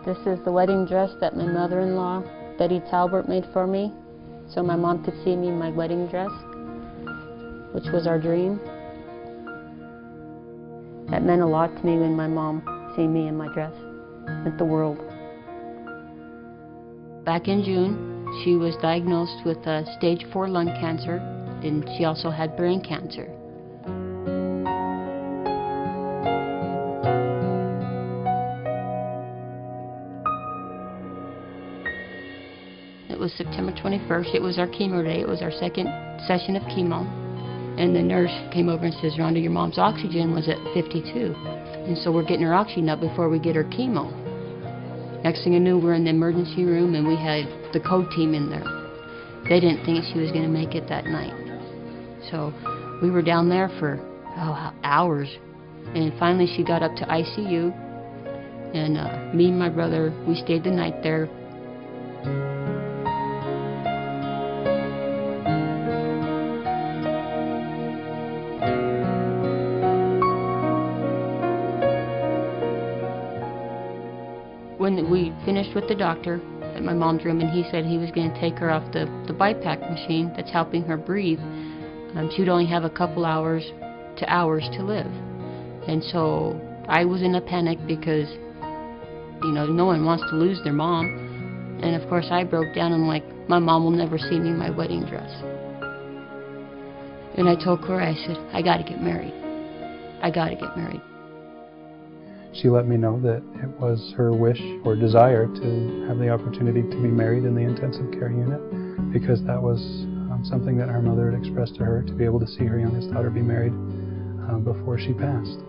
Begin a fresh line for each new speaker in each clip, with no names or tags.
This is the wedding dress that my mother-in-law, Betty Talbert, made for me, so my mom could see me in my wedding dress, which was our dream. That meant a lot to me when my mom seen me in my dress. It meant the world. Back in June, she was diagnosed with stage 4 lung cancer, and she also had brain cancer. It was September 21st. It was our chemo day. It was our second session of chemo. And the nurse came over and says, Rhonda, your mom's oxygen was at 52. And so we're getting her oxygen up before we get her chemo. Next thing I knew, we're in the emergency room and we had the code team in there. They didn't think she was going to make it that night. So we were down there for hours. And finally she got up to ICU. And me and my brother, we stayed the night there. When we finished with the doctor at my mom's room, and he said he was going to take her off the BiPAP machine that's helping her breathe, she'd only have a couple hours to live. And so I was in a panic because, you know, no one wants to lose their mom. And of course I broke down and like, my mom will never see me in my wedding dress. And I told Corey, I said, I got to get married. I got to get married.
She let me know that it was her wish or desire to have the opportunity to be married in the intensive care unit, because that was something that her mother had expressed to her, to be able to see her youngest daughter be married before she passed.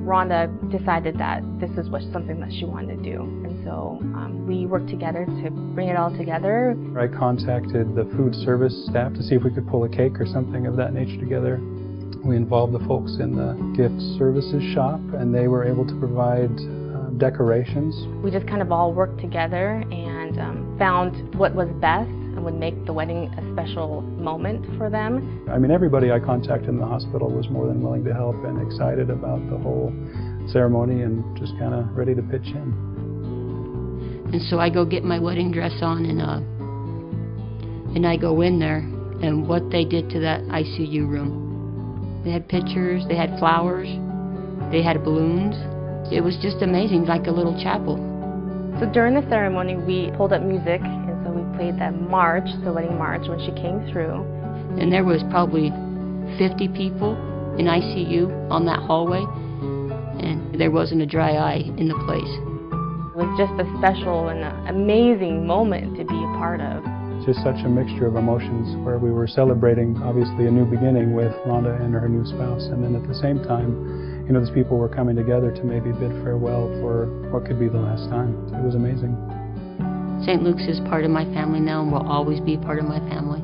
Rhonda decided that this is something that she wanted to do, and so we worked together to bring it all together. I
contacted the food service staff to see if we could pull a cake or something of that nature together. We involved the folks in the gift services shop, and they were able to provide decorations. We just kind of all worked together and found what was best and would make the wedding a special moment for them. I mean, everybody I contacted in the hospital was more than willing to help and excited about the whole ceremony and just kind of ready to pitch in.
And so I go get my wedding dress on, and I go in there, and what they did to that ICU room. They had pictures, they had flowers, they had balloons. It was just amazing, like a little chapel. So during the ceremony, we pulled up music, and so we played that march, the wedding march, when she came through. And there was probably 50 people in ICU on that hallway, and there wasn't a dry eye in the place. It was just a special and amazing moment to be a part of.
Just such a mixture of emotions, where we were celebrating obviously a new beginning with Rhonda and her new spouse, and then at the same time, you know, these people were coming together to maybe bid farewell for what could be the last time. It was amazing.
St. Luke's is part of my family now and will always be part of my family.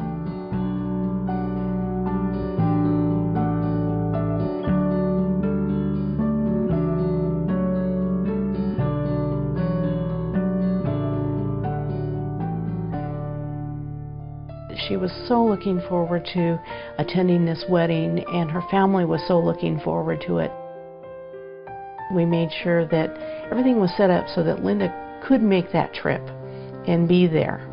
She was so looking forward to attending this wedding, and her family was so looking forward to it. We made sure that everything was set up so that Linda could make that trip and be there.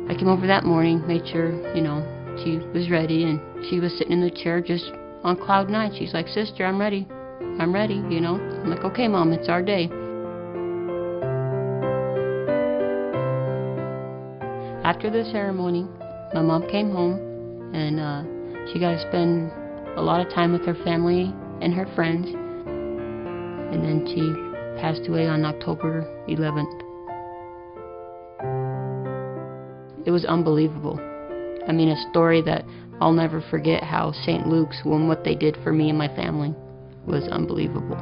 I came over that morning, made sure, you know, she was ready, and she was sitting in the chair just on cloud 9. She's like, sister, I'm ready, you know. I'm like, okay, Mom, it's our day. After the ceremony, my mom came home, and she got to spend a lot of time with her family and her friends, and then she passed away on October 11th. It was unbelievable. I mean, a story that I'll never forget, how St. Luke's, and what they did for me and my family, was unbelievable.